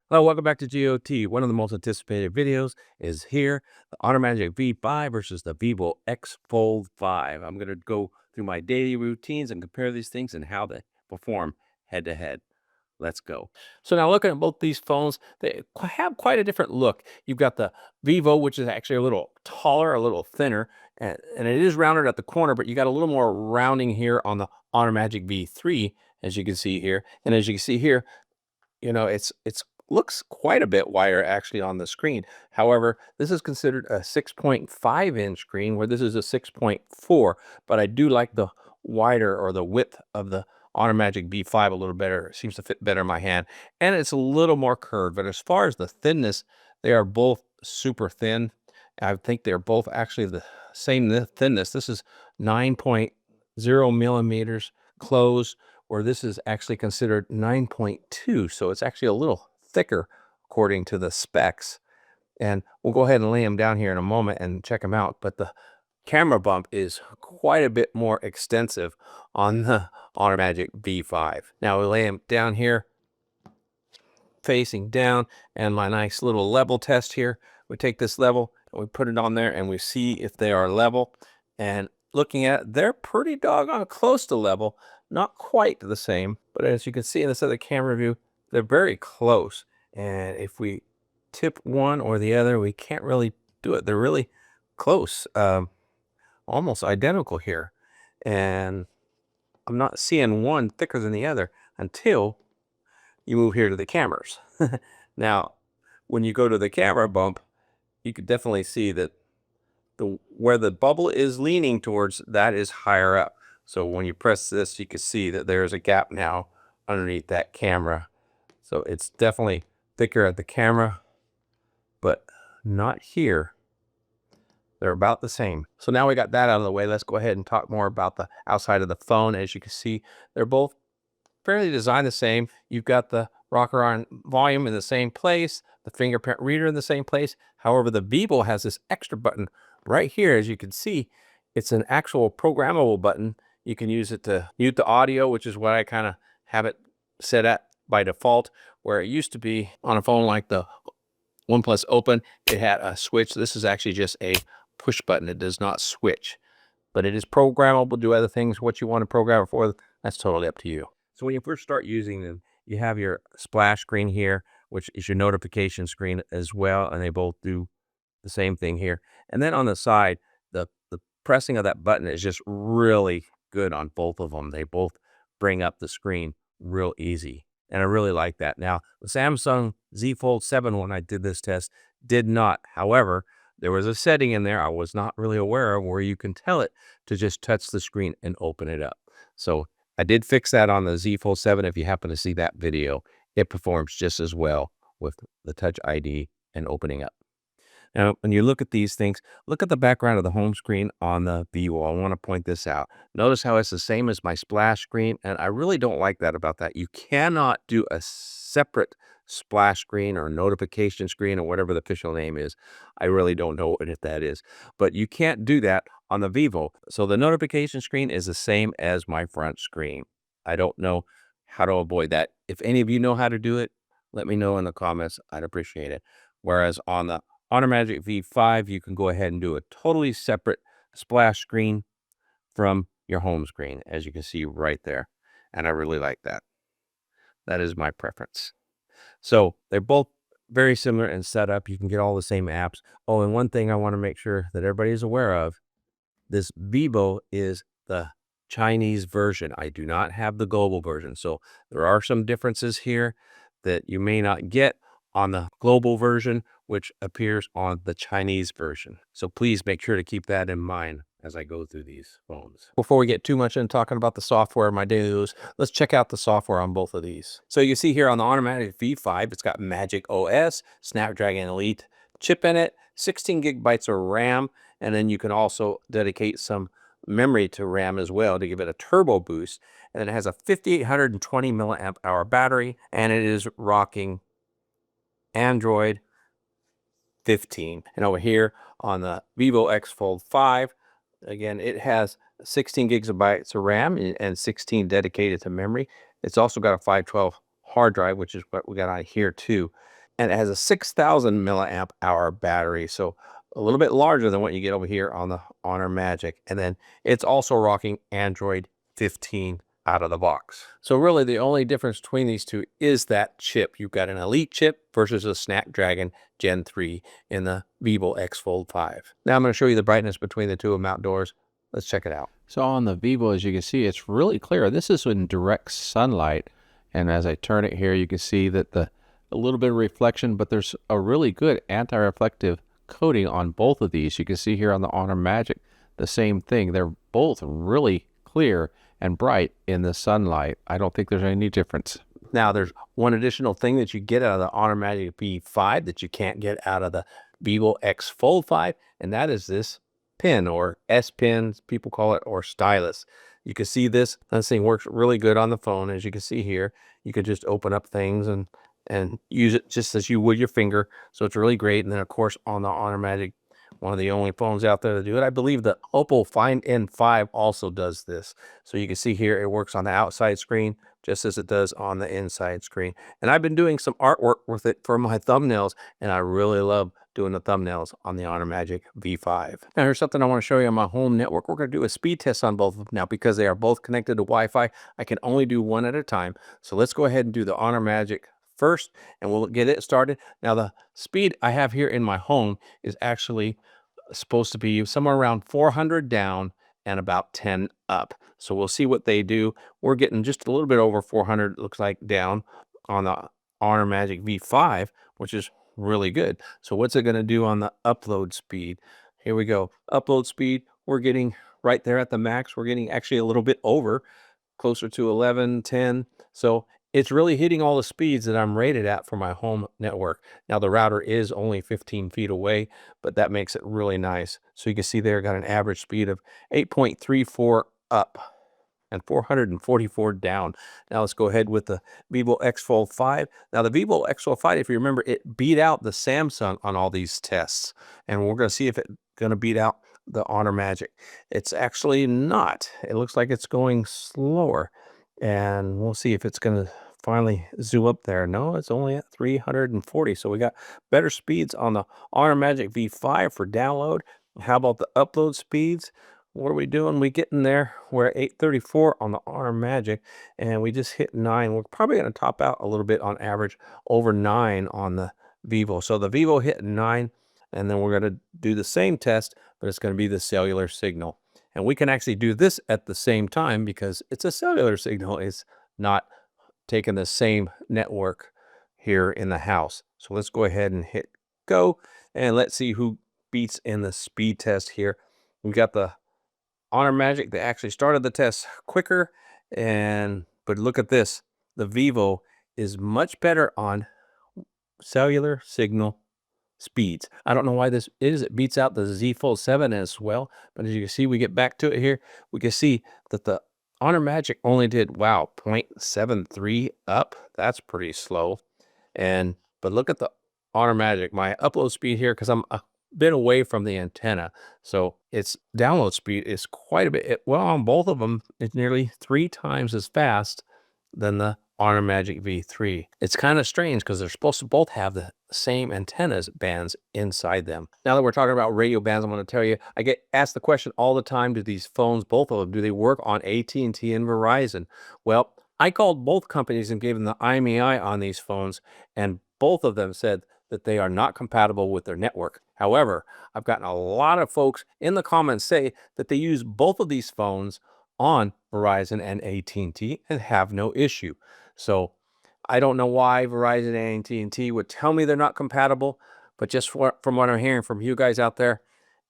Hello, welcome back to GOT. One of the most anticipated videos is here, the Automagic V5 versus the Vivo X Fold 5. I'm going to go through my daily routines and compare these things and how they perform head to head. Let's go. So now looking at both these phones, they have quite a different look. You've got the Vivo, which is actually a little taller, a little thinner, and it is rounded at the corner, but you got a little more rounding here on the Automagic V3, as you can see here. And as you can see here, it's looks quite a bit wider actually on the screen. However, this is considered a 6.5-inch screen where this is a 6.4, but I do like the wider or the width of the Automagic V5 a little better. It seems to fit better in my hand, and it's a little more curved. But as far as the thinness, they are both super thin. I think they're both actually the same thinness. This is 9.0 millimeters closed, or this is actually considered 9.2. So it's actually a little thicker according to the specs. And we'll go ahead and lay them down here in a moment and check them out. But the camera bump is quite a bit more extensive on the Automagic V5. Now we lay them down here facing down, and my nice little level test here. We take this level and we put it on there and we see if they are level. And looking at it, they're pretty doggone close to level, not quite the same, but as you can see in this other camera view, they're very close. And if we tip one or the other, we can't really do it. They're really close, almost identical here. And I'm not seeing one thicker than the other until you move here to the cameras. Now, when you go to the camera bump, you could definitely see that where the bubble is leaning towards, that is higher up. So when you press this, you can see that there's a gap now underneath that camera. So it's definitely thicker at the camera, but not here. They're about the same. So now we got that out of the way. Let's go ahead and talk more about the outside of the phone. As you can see, they're both fairly designed the same. You've got the rocker on volume in the same place, the fingerprint reader in the same place. However, the Vivo has this extra button right here. As you can see, it's an actual programmable button. You can use it to mute the audio, which is what I kind of have it set at by default, where it used to be on a phone like the OnePlus Open, it had a switch. This is actually just a push button. It does not switch, but it is programmable. Do other things, what you want to program it for, that's totally up to you. So when you first start using them, you have your splash screen here, which is your notification screen as well, and they both do the same thing here. And then on the side, the pressing of that button is just really good on both of them. They both bring up the screen real easy, and I really like that. Now, the Samsung Z Fold 7, when I did this test, did not. However, there was a setting in there I was not really aware of where you can tell it to just touch the screen and open it up. So I did fix that on the Z Fold 7. If you happen to see that video, it performs just as well with the Touch ID and opening up. Now, when you look at these things, look at the background of the home screen on the Vivo. I want to point this out. Notice how it's the same as my splash screen, and I really don't like that about that. You cannot do a separate splash screen or notification screen or whatever the official name is. I really don't know what that is, but you can't do that on the Vivo. So the notification screen is the same as my front screen. I don't know how to avoid that. If any of you know how to do it, let me know in the comments. I'd appreciate it. Whereas on the Automagic V5, you can go ahead and do a totally separate splash screen from your home screen, as you can see right there. And I really like that. That is my preference. So they're both very similar in setup. You can get all the same apps. Oh, and one thing I want to make sure that everybody is aware of, this Vivo is the Chinese version. I do not have the global version. So there are some differences here that you may not get on the global version, which appears on the Chinese version. So please make sure to keep that in mind as I go through these phones. Before we get too much into talking about the software, my daily use, let's check out the software on both of these. So you see here on the Automatic V5, it's got Magic OS, Snapdragon Elite chip in it, 16 gigabytes of RAM, and then you can also dedicate some memory to RAM as well to give it a turbo boost. And it has a 5820 milliamp hour battery, and it is rocking Android 15. And over here on the Vivo X Fold 5, again, it has 16 gigabytes of RAM and 16 dedicated to memory. It's also got a 512 hard drive, which is what we got on here too. and it has a 6,000 milliamp hour battery. So a little bit larger than what you get over here on the Honor Magic. And then it's also rocking Android 15 out of the box. So really the only difference between these two is that chip. You've got an Elite chip versus a Snapdragon Gen 3 in the Vivo X Fold 5. Now I'm going to show you the brightness between the two of them outdoors. Let's check it out. So on the Vivo, as you can see, it's really clear. This is in direct sunlight. And as I turn it here, you can see that a little bit of reflection, but there's a really good anti-reflective coating on both of these. You can see here on the Honor Magic, the same thing. They're both really clear and bright in the sunlight. I don't think there's any difference. Now, there's one additional thing that you get out of the Honor Magic V5 that you can't get out of the Vivo X Fold 5, and that is this pin, or S Pen, people call it, or stylus. You can see this thing works really good on the phone. As you can see here, you could just open up things and use it just as you would your finger. So it's really great. And then of course on the Honor Magic, one of the only phones out there to do it, I believe the Oppo Find N5 also does this. So you can see here it works on the outside screen just as it does on the inside screen. And I've been doing some artwork with it for my thumbnails, and I really love doing the thumbnails on the Honor Magic V5. Now here's something I want to show you on my home network. We're going to do a speed test on both of them now because they are both connected to Wi-Fi. I can only do one at a time. So let's go ahead and do the Honor Magic first, and we'll get it started. Now the speed I have here in my home is actually supposed to be somewhere around 400 down and about 10 up. So we'll see what they do. We're getting just a little bit over 400, it looks like, down on the Honor Magic V5, which is really good. So what's it going to do on the upload speed? Here we go. Upload speed, we're getting right there at the max. We're getting actually a little bit over, closer to 11, 10. So it's really hitting all the speeds that I'm rated at for my home network. Now the router is only 15 feet away, but that makes it really nice. So you can see there, got an average speed of 8.34 up and 444 down. Now let's go ahead with the Vivo X Fold 5. Now the Vivo X Fold 5, if you remember, it beat out the Samsung on all these tests. And we're going to see if it's going to beat out the Honor Magic. It's actually not. It looks like it's going slower. And we'll see if it's going to finally zoom up there. No, it's only at 340. So we got better speeds on the Honor Magic V5 for download. How about the upload speeds? What are we doing? We getting there. We're at 834 on the Honor Magic, and we just hit 9. We're probably going to top out a little bit on average, over 9 on the Vivo. So the Vivo hit 9, and then we're going to do the same test, but it's going to be the cellular signal. And we can actually do this at the same time because it's a cellular signal. It's not taking the same network here in the house. So let's go ahead and hit go, and let's see who beats in the speed test here. We got the Honor Magic. They actually started the test quicker, but look at this. The Vivo is much better on cellular signal speeds. I don't know why this is. It beats out the Z Fold 7 as well. But as you can see, we get back to it here. We can see that the Honor Magic only did, wow, 0.73 up. That's pretty slow. But look at the Honor Magic. My upload speed here, because I'm a bit away from the antenna, so its download speed is quite a bit. Well, on both of them, it's nearly 3 times as fast than the Honor Magic V3. It's kind of strange because they're supposed to both have the same antennas bands inside them. Now that we're talking about radio bands, I'm going to tell you, I get asked the question all the time, do these phones, both of them, do they work on AT&T and Verizon? Well, I called both companies and gave them the IMEI on these phones, and both of them said that they are not compatible with their network. However, I've gotten a lot of folks in the comments say that they use both of these phones on Verizon and AT&T and have no issue. So I don't know why Verizon and AT&T would tell me they're not compatible, but just from what I'm hearing from you guys out there,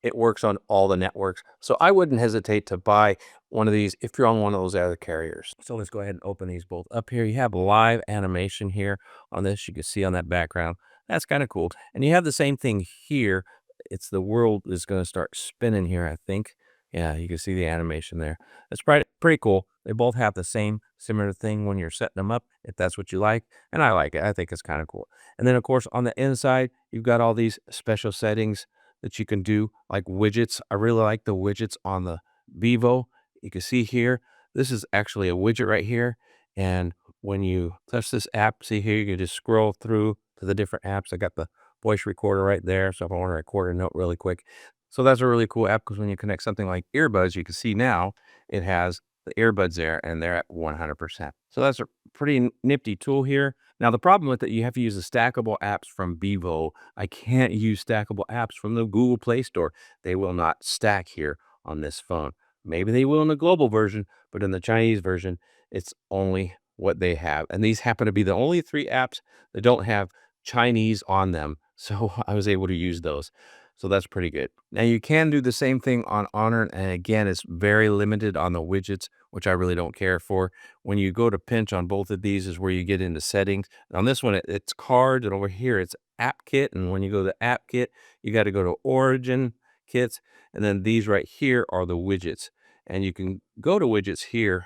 it works on all the networks. So I wouldn't hesitate to buy one of these if you're on one of those other carriers. So let's go ahead and open these both up here. You have live animation here on this. You can see on that background. That's kind of cool. And you have the same thing here. It's the world is going to start spinning here, I think. Yeah, you can see the animation there. That's pretty cool. They both have the same similar thing when you're setting them up, if that's what you like. And I like it. I think it's kind of cool. And then, of course, on the inside, you've got all these special settings that you can do, like widgets. I really like the widgets on the Vivo. You can see here, this is actually a widget right here. And when you touch this app, see here, you can just scroll through to the different apps. I got the voice recorder right there, so if I want to record a note really quick. So that's a really cool app because when you connect something like earbuds, you can see now it has the earbuds there and they're at 100%. So that's a pretty nifty tool here. Now, the problem with it, you have to use the stackable apps from Vivo. I can't use stackable apps from the Google Play Store. They will not stack here on this phone. Maybe they will in the global version, but in the Chinese version, it's only what they have. And these happen to be the only 3 apps that don't have Chinese on them. So I was able to use those. So that's pretty good. Now you can do the same thing on Honor. And again, it's very limited on the widgets, which I really don't care for. When you go to pinch on both of these is where you get into settings. On this one, it's cards, and over here it's app kit. And when you go to app kit, you got to go to origin kits. And then these right here are the widgets. And you can go to widgets here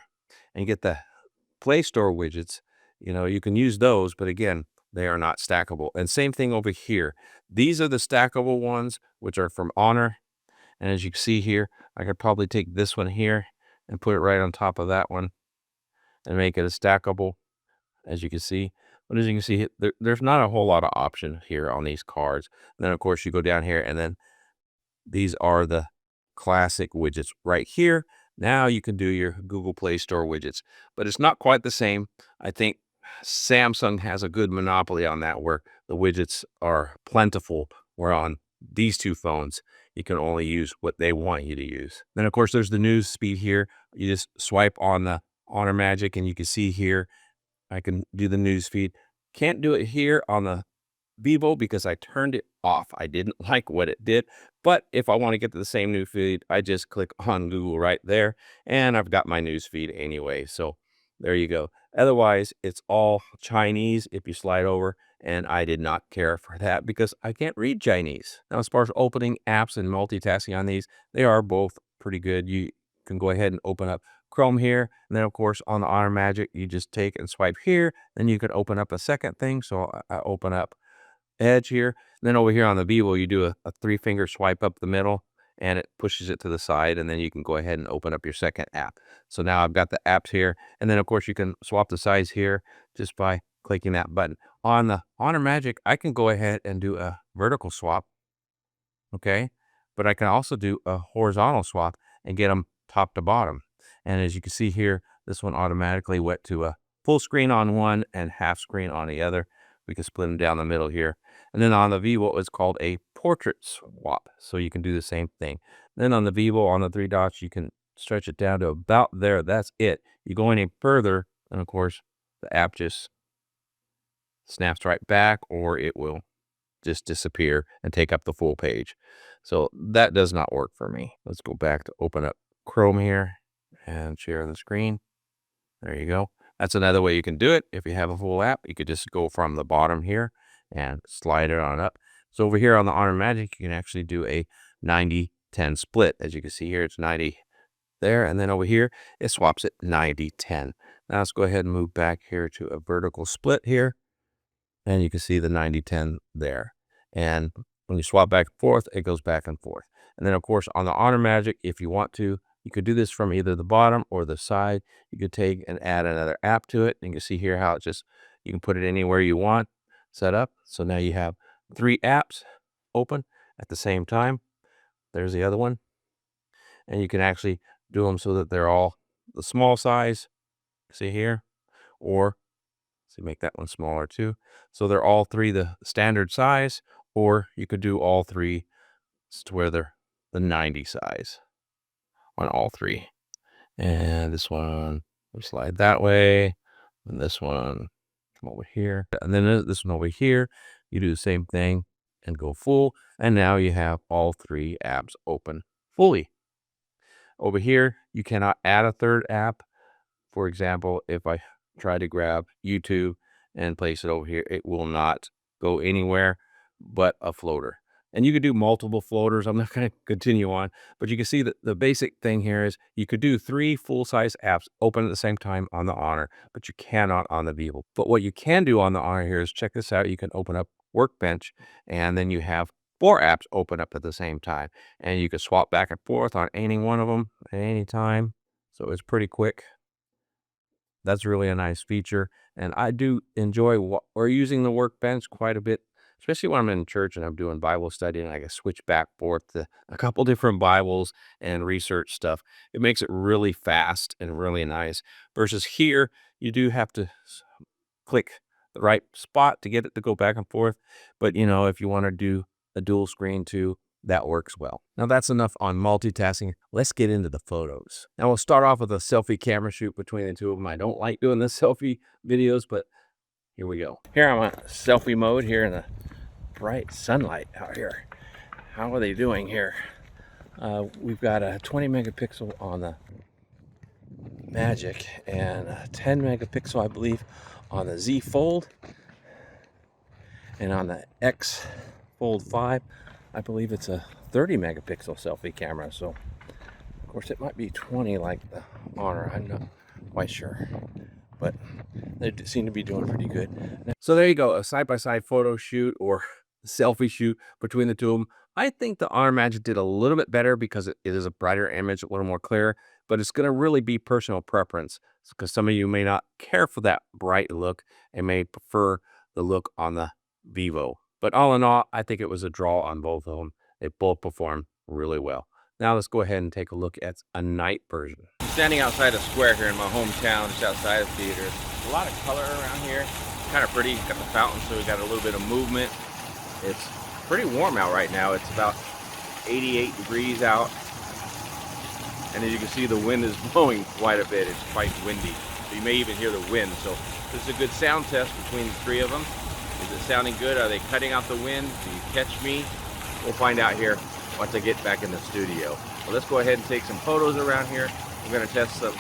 and get the Play Store widgets. You can use those, but again, they are not stackable. And same thing over here. These are the stackable ones, which are from Honor. And as you can see here, I could probably take this one here and put it right on top of that one and make it a stackable, as you can see. But as you can see, there's not a whole lot of option here on these cards. And then, of course, you go down here, and then these are the classic widgets right here. Now you can do your Google Play Store widgets, but it's not quite the same. I think Samsung has a good monopoly on that, where the widgets are plentiful, where on these 2 phones, you can only use what they want you to use. Then, of course, there's the news speed here. You just swipe on the Honor Magic, and you can see here, I can do the news feed. Can't do it here on the Vivo because I turned it off. I didn't like what it did. But if I want to get to the same news feed, I just click on Google right there, and I've got my news feed anyway. So there you go. Otherwise, it's all Chinese if you slide over, and I did not care for that because I can't read Chinese. Now, as far as opening apps and multitasking on these, they are both pretty good. You can go ahead and open up Chrome here, and then of course on the Honor Magic, you just take and swipe here. Then you can open up a second thing. So I open up Edge here. And then over here on the Vivo, you do a 3-finger swipe up the middle, and it pushes it to the side, and then you can go ahead and open up your second app. So now I've got the apps here, and then of course you can swap the size here just by clicking that button. On the Honor Magic, I can go ahead and do a vertical swap, okay? But I can also do a horizontal swap and get them top to bottom. And as you can see here, this one automatically went to a full screen on one and half screen on the other. We can split them down the middle here. And then on the Vivo, it's called a portrait swap. So you can do the same thing. Then on the Vivo, on the 3 dots, you can stretch it down to about there. That's it. You go any further, and of course, the app just snaps right back, or it will just disappear and take up the full page. So that does not work for me. Let's go back to open up Chrome here and share the screen. There you go. That's another way you can do it. If you have a full app, you could just go from the bottom here and slide it on up. So over here on the Honor Magic, you can actually do a 90-10 split. As you can see here, it's 90 there. And then over here, it swaps it 90-10. Now let's go ahead and move back here to a vertical split here. And you can see the 90-10 there. And when you swap back and forth, it goes back and forth. And then, of course, on the Honor Magic, if you want to, you could do this from either the bottom or the side. You could take and add another app to it. And you can see here how it just, you can put it anywhere you want, set up. So now you have 3 apps open at the same time. There's the other one. And you can actually do them so that they're all the small size, see here, or so make that one smaller too. So they're all 3 the standard size, or you could do all 3 to where they're the 90 size on all 3. And this one will slide that way, and this one come over here, and then this one over here. You do the same thing and go full, and now you have all 3 apps open fully. Over here, you cannot add a 3rd app. For example, if I try to grab YouTube and place it over here, it will not go anywhere but a floater. And you could do multiple floaters. I'm not going to continue on, but you can see that the basic thing here is you could do 3 full-size apps open at the same time on the Honor, but you cannot on the Vivo. But what you can do on the Honor here is check this out. You can open up Workbench, and then you have 4 apps open up at the same time, and you can swap back and forth on any one of them at any time. So it's pretty quick. That's really a nice feature, and I do enjoy or using the Workbench quite a bit, especially when I'm in church and I'm doing Bible study and I can switch back forth to a couple different Bibles and research stuff. It makes it really fast and really nice. Versus here, you do have to click the right spot to get it to go back and forth. But, if you want to do a dual screen too, that works well. Now that's enough on multitasking. Let's get into the photos. Now we'll start off with a selfie camera shoot between the two of them. I don't like doing the selfie videos, but here we go. Here I'm on selfie mode here in the bright sunlight out here. How are they doing here? We've got a 20 megapixel on the Magic and a 10 megapixel, I believe, on the Z Fold, and on the X Fold 5, I believe it's a 30 megapixel selfie camera. So, of course, it might be 20 like the Honor. I'm not quite sure, but they seem to be doing pretty good. So there you go, a side-by-side photo shoot or selfie shoot between the two of them. I think the Honor Magic did a little bit better because it is a brighter image, a little more clear, but it's going to really be personal preference because some of you may not care for that bright look and may prefer the look on the Vivo. But all in all, I think it was a draw on both of them. They both performed really well. Now let's go ahead and take a look at a night version. I'm standing outside a square here in my hometown, just outside of theaters. A lot of color around here. Kind of pretty. Got the fountain, so we got a little bit of movement. It's pretty warm out right now. It's about 88 degrees out. And as you can see, the wind is blowing quite a bit. It's quite windy. So you may even hear the wind. So this is a good sound test between the three of them. Is it sounding good? Are they cutting out the wind? Do you catch me? We'll find out here once I get back in the studio. Well, let's go ahead and take some photos around here. We're going to test some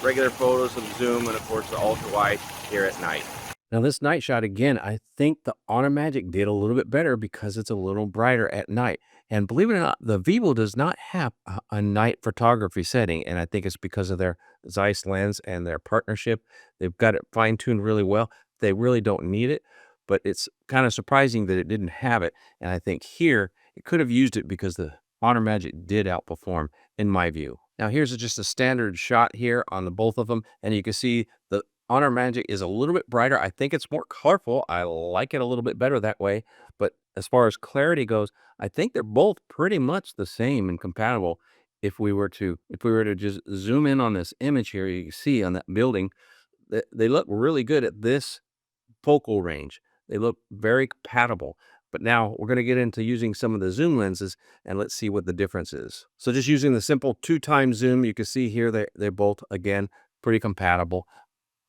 regular photos, some zoom, and of course the ultra wide here at night. Now this night shot, again, I think the Honor Magic did a little bit better because it's a little brighter at night. And believe it or not, the Vivo does not have a night photography setting. And I think it's because of their Zeiss lens and their partnership. They've got it fine-tuned really well. They really don't need it, but it's kind of surprising that it didn't have it. And I think here, it could have used it because the Honor Magic did outperform, in my view. Now here's just a standard shot here on the both of them. And you can see the Honor Magic is a little bit brighter. I think it's more colorful. I like it a little bit better that way. But as far as clarity goes, I think they're both pretty much the same and compatible. If we were to just zoom in on this image here, you can see on that building, they look really good at this focal range. They look very compatible. But now we're going to get into using some of the zoom lenses and let's see what the difference is. So just using the simple 2x zoom, you can see here they're both, again, pretty compatible.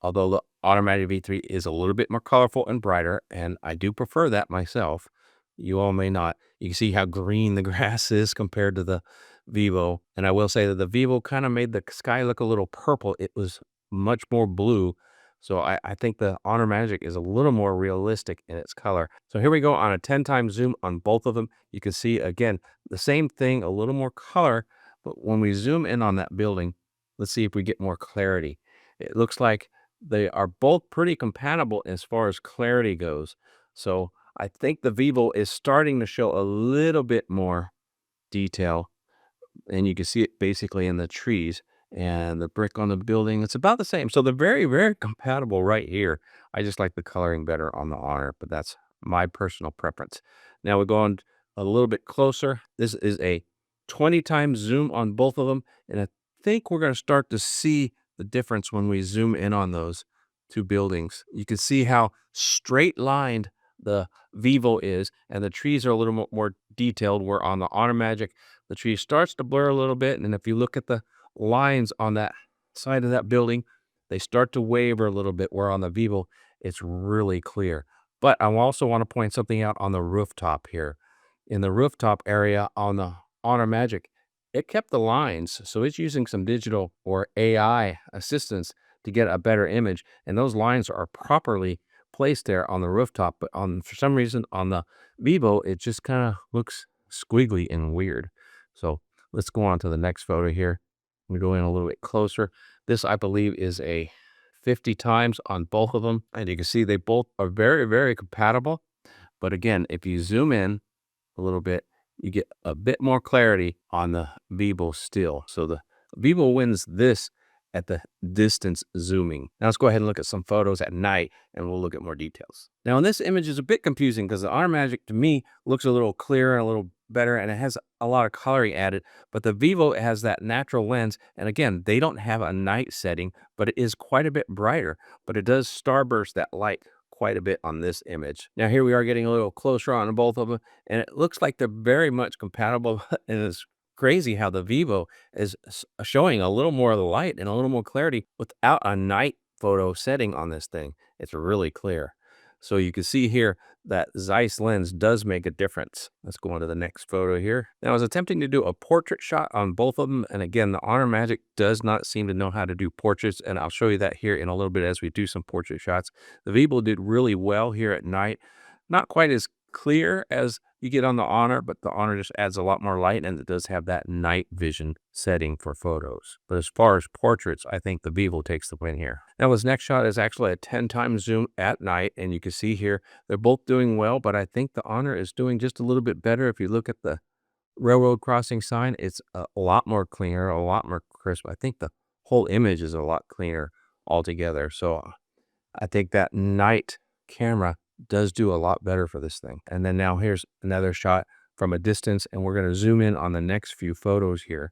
Although the Automatic V3 is a little bit more colorful and brighter, and I do prefer that myself. You all may not. You can see how green the grass is compared to the Vivo. And I will say that the Vivo kind of made the sky look a little purple. It was much more blue. So I think the Honor Magic is a little more realistic in its color. So here we go on a 10x zoom on both of them. You can see, again, the same thing, a little more color. But when we zoom in on that building, let's see if we get more clarity. It looks like they are both pretty compatible as far as clarity goes. So I think the Vivo is starting to show a little bit more detail, and you can see it basically in the trees and the brick on the building. It's about the same. So they're very, very compatible right here. I just like the coloring better on the Honor, but that's my personal preference. Now we're going a little bit closer. This is a 20x zoom on both of them, and I think we're going to start to see the difference when we zoom in on those two buildings. You can see how straight lined the Vivo is, and the trees are a little more detailed, where on the Honor Magic, the tree starts to blur a little bit. And if you look at the lines on that side of that building, they start to waver a little bit, where on the Vivo, it's really clear. But I also want to point something out on the rooftop here. In the rooftop area on the Honor Magic, it kept the lines, so it's using some digital or AI assistance to get a better image, and those lines are properly placed there on the rooftop. But for some reason on the Vivo, it just kind of looks squiggly and weird. So let's go on to the next photo here. We go in a little bit closer. This, I believe, is a 50x on both of them, and you can see they both are very, very compatible. But again, if you zoom in a little bit, you get a bit more clarity on the Vivo still. So the Vivo wins this at the distance zooming. Now let's go ahead and look at some photos at night and we'll look at more details. Now in this image is a bit confusing because the automatic to me looks a little clearer, a little better, and it has a lot of coloring added, but the Vivo has that natural lens. And again, they don't have a night setting, but it is quite a bit brighter, but it does starburst that light quite a bit on this image. Now here we are getting a little closer on both of them, and it looks like they're very much compatible. And it's crazy how the Vivo is showing a little more of the light and a little more clarity without a night photo setting on this thing. It's really clear. So you can see here that Zeiss lens does make a difference. Let's go on to the next photo here. Now I was attempting to do a portrait shot on both of them. And again, the Honor Magic does not seem to know how to do portraits. And I'll show you that here in a little bit as we do some portrait shots. The Vivo did really well here at night. Not quite as clear as you get on the Honor, but the Honor just adds a lot more light and it does have that night vision setting for photos. But as far as portraits, I think the Vivo takes the win here. Now this next shot is actually a 10 times zoom at night, and you can see here they're both doing well, but I think the Honor is doing just a little bit better. If you look at the railroad crossing sign, it's a lot more cleaner, a lot more crisp. I think the whole image is a lot cleaner altogether. So I think that night camera does do a lot better for this thing. And then now here's another shot from a distance, and we're going to zoom in on the next few photos here.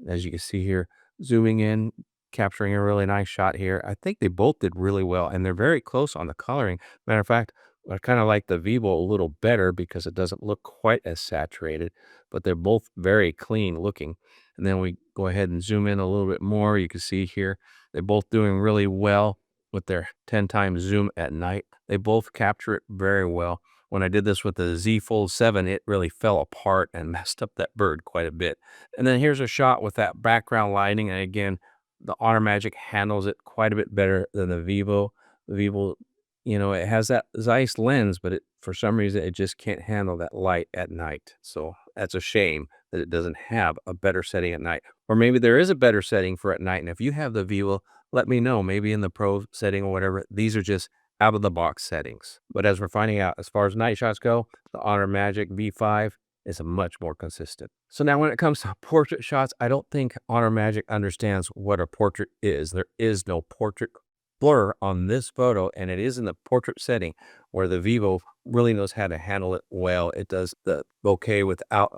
As you can see here, zooming in, capturing a really nice shot here. I think they both did really well, and they're very close on the coloring. Matter of fact, I kind of like the Vivo a little better because it doesn't look quite as saturated, but they're both very clean looking. And then we go ahead and zoom in a little bit more. You can see here, they're both doing really well with their 10 times zoom at night. They both capture it very well. When I did this with the Z Fold 7, it really fell apart and messed up that bird quite a bit. And then here's a shot with that background lighting. And again, the Honor Magic handles it quite a bit better than the Vivo. The Vivo, it has that Zeiss lens, but for some reason, it just can't handle that light at night. So that's a shame that it doesn't have a better setting at night. Or maybe there is a better setting for at night. And if you have the Vivo, let me know, maybe in the Pro setting or whatever. These are just out of the box settings. But as we're finding out, as far as night shots go, the Honor Magic V5 is much more consistent. So now when it comes to portrait shots, I don't think Honor Magic understands what a portrait is. There is no portrait blur on this photo, and it is in the portrait setting where the Vivo really knows how to handle it well. It does the bokeh without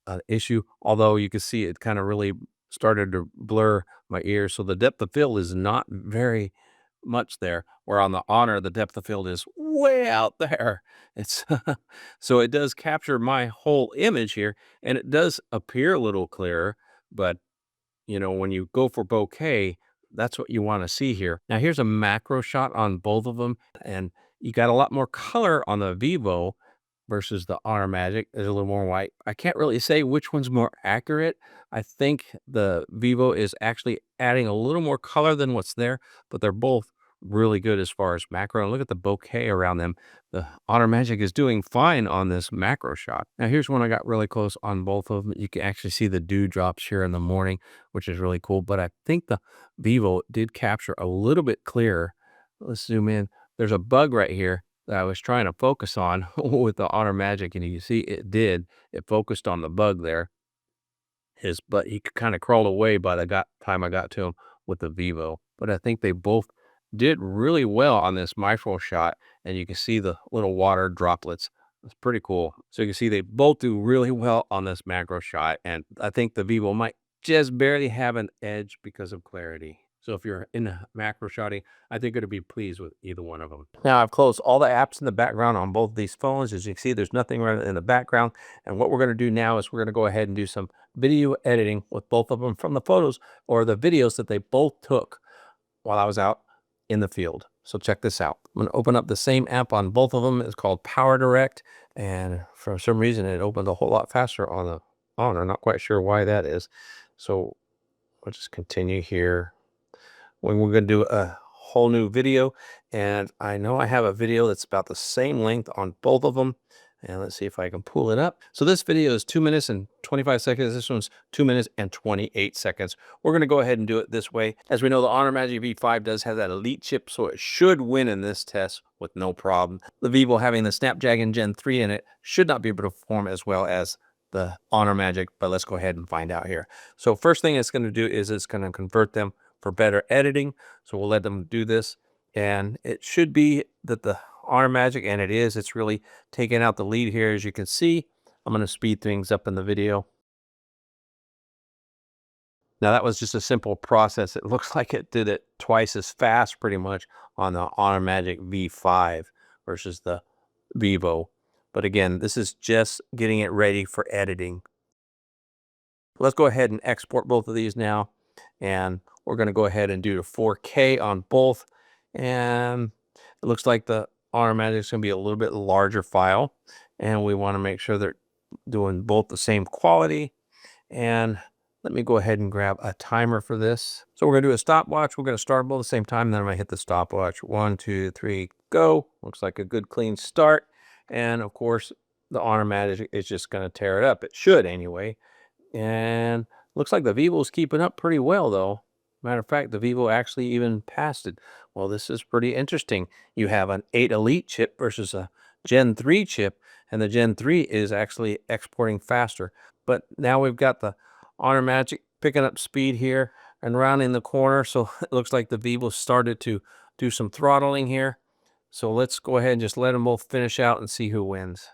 an issue, although you can see it kind of really started to blur my ears. So the depth of field is not very much there, where on the Honor, the depth of field is way out there. It's so it does capture my whole image here, and it does appear a little clearer, but when you go for bokeh, that's what you want to see here. Now here's a macro shot on both of them, and you got a lot more color on the Vivo versus the Honor Magic. There's a little more white. I can't really say which one's more accurate. I think the Vivo is actually adding a little more color than what's there, but they're both really good as far as macro. And look at the bokeh around them. The Honor Magic is doing fine on this macro shot. Now here's one I got really close on both of them. You can actually see the dewdrops here in the morning, which is really cool. But I think the Vivo did capture a little bit clearer. Let's zoom in. There's a bug right here that I was trying to focus on with the Honor Magic, and you see it did. It focused on the bug there. But he kind of crawled away by the time I got to him with the Vivo. But I think they both did really well on this micro shot, and you can see the little water droplets. It's pretty cool. So you can see they both do really well on this macro shot, and I think the Vivo might just barely have an edge because of clarity. So if you're in macro shotting, I think you're going to be pleased with either one of them. Now I've closed all the apps in the background on both of these phones. As you can see, there's nothing right in the background. And what we're going to do now is we're going to go ahead and do some video editing with both of them from the photos or the videos that they both took while I was out in the field. So check this out. I'm going to open up the same app on both of them. It's called Power Direct. And for some reason, it opened a whole lot faster on the Honor. I'm not quite sure why that is. So we'll just continue here. We're going to do a whole new video, and I know I have a video that's about the same length on both of them, and let's see if I can pull it up. So this video is 2 minutes and 25 seconds. This one's 2 minutes and 28 seconds. We're going to go ahead and do it this way. As we know, the Honor Magic V5 does have that Elite chip, so it should win in this test with no problem. The Vivo having the Snapdragon Gen 3 in it should not be able to perform as well as the Honor Magic, but let's go ahead and find out here. So first thing it's going to do is it's going to convert them for better editing. So we'll let them do this. And it should be that the Honor Magic, and it is, it's really taking out the lead here. As you can see, I'm going to speed things up in the video. Now that was just a simple process. It looks like it did it twice as fast pretty much on the Honor Magic V5 versus the Vivo. But again, this is just getting it ready for editing. Let's go ahead and export both of these now. And we're going to go ahead and do the 4K on both. And it looks like the Honor Magic is going to be a little bit larger file. And we want to make sure they're doing both the same quality. And let me go ahead and grab a timer for this. So we're going to do a stopwatch. We're going to start both at the same time. Then I'm going to hit the stopwatch. 1, 2, 3, go. Looks like a good clean start. And of course, the Honor Magic is just going to tear it up. It should anyway. And looks like the Vivo's keeping up pretty well though. Matter of fact, the Vivo actually even passed it. Well, this is pretty interesting. You have an 8 Elite chip versus a Gen 3 chip, and the Gen 3 is actually exporting faster. But now we've got the Honor Magic picking up speed here and rounding the corner. So it looks like the Vivo started to do some throttling here. So let's go ahead and just let them both finish out and see who wins.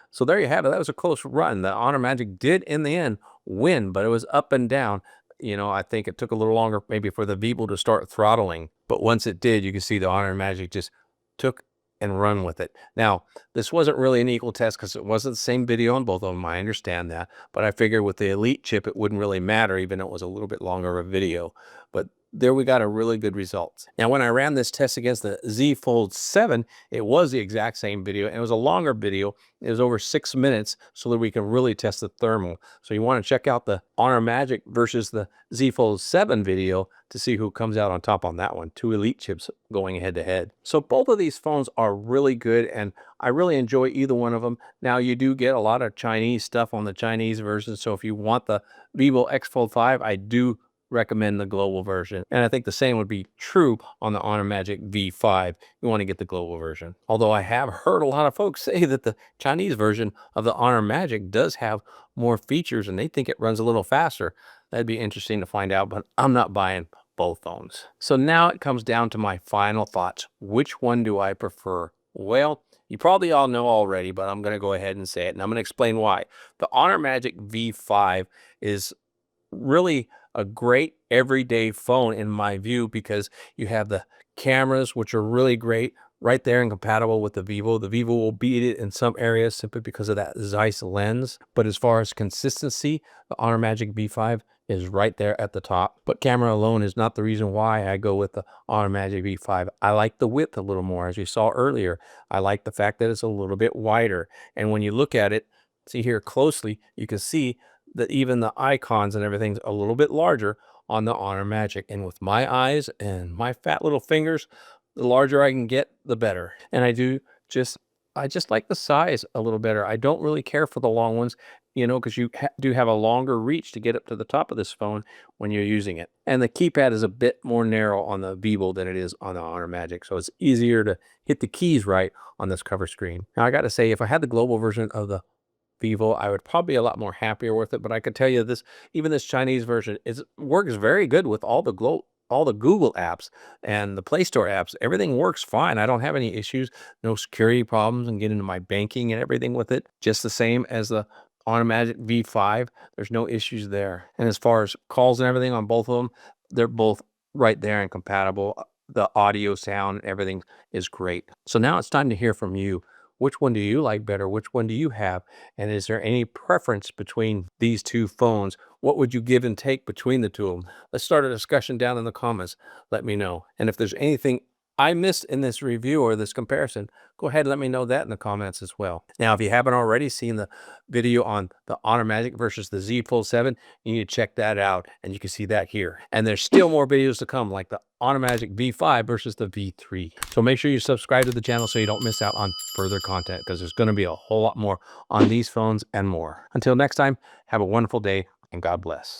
So there you have it. That was a close run. The Honor Magic did, in the end, win, but it was up and down. You know, I think it took a little longer maybe for the Vivo to start throttling. But once it did, you can see the Honor Magic just took and run with it. Now, this wasn't really an equal test because it wasn't the same video on both of them. I understand that. But I figured with the Elite chip, it wouldn't really matter, even though it was a little bit longer of a video. But there we got a really good result. Now, when I ran this test against the Z Fold 7, it was the exact same video, and it was a longer video. It was over 6 minutes so that we can really test the thermal. So you want to check out the Honor Magic versus the Z Fold 7 video to see who comes out on top on that one. 2 Elite chips going head to head. So both of these phones are really good, and I really enjoy either one of them. Now, you do get a lot of Chinese stuff on the Chinese version, so if you want the Vivo X Fold 5, I do recommend the global version. And I think the same would be true on the Honor Magic V5. You want to get the global version. Although I have heard a lot of folks say that the Chinese version of the Honor Magic does have more features and they think it runs a little faster. That'd be interesting to find out, but I'm not buying both phones. So now it comes down to my final thoughts. Which one do I prefer? Well, you probably all know already, but I'm going to go ahead and say it, and I'm going to explain why. The Honor Magic V5 is really a great everyday phone in my view because you have the cameras, which are really great right there and compatible with the Vivo. The Vivo will beat it in some areas simply because of that Zeiss lens. But as far as consistency, the Honor Magic V5 is right there at the top. But camera alone is not the reason why I go with the Honor Magic V5. I like the width a little more, as you saw earlier. I like the fact that it's a little bit wider. And when you look at it, see here closely, you can see that even the icons and everything's a little bit larger on the Honor Magic. And with my eyes and my fat little fingers, the larger I can get, the better. And I just like the size a little better. I don't really care for the long ones, you know, because you do have a longer reach to get up to the top of this phone when you're using it. And the keypad is a bit more narrow on the Vivo than it is on the Honor Magic. So it's easier to hit the keys right on this cover screen. Now, I got to say, if I had the global version of the Vivo, I would probably be a lot more happier with it, but I could tell you this, even this Chinese version works very good with all the Google apps and the Play Store apps. Everything works fine. I don't have any issues, no security problems, and get into my banking and everything with it. Just the same as the Honor Magic V5. There's no issues there. And as far as calls and everything on both of them, they're both right there and compatible. The audio, sound, everything is great. So now it's time to hear from you. Which one do you like better? Which one do you have? And is there any preference between these two phones? What would you give and take between the two of them? Let's start a discussion down in the comments. Let me know. And if there's anything I missed in this review or this comparison, go ahead and let me know that in the comments as well. Now, if you haven't already seen the video on the Honor Magic versus the Z Fold 7, you need to check that out, and you can see that here. And there's still more videos to come, like the Honor Magic V5 versus the V3. So make sure you subscribe to the channel so you don't miss out on further content, because there's going to be a whole lot more on these phones and more. Until next time, have a wonderful day, and God bless.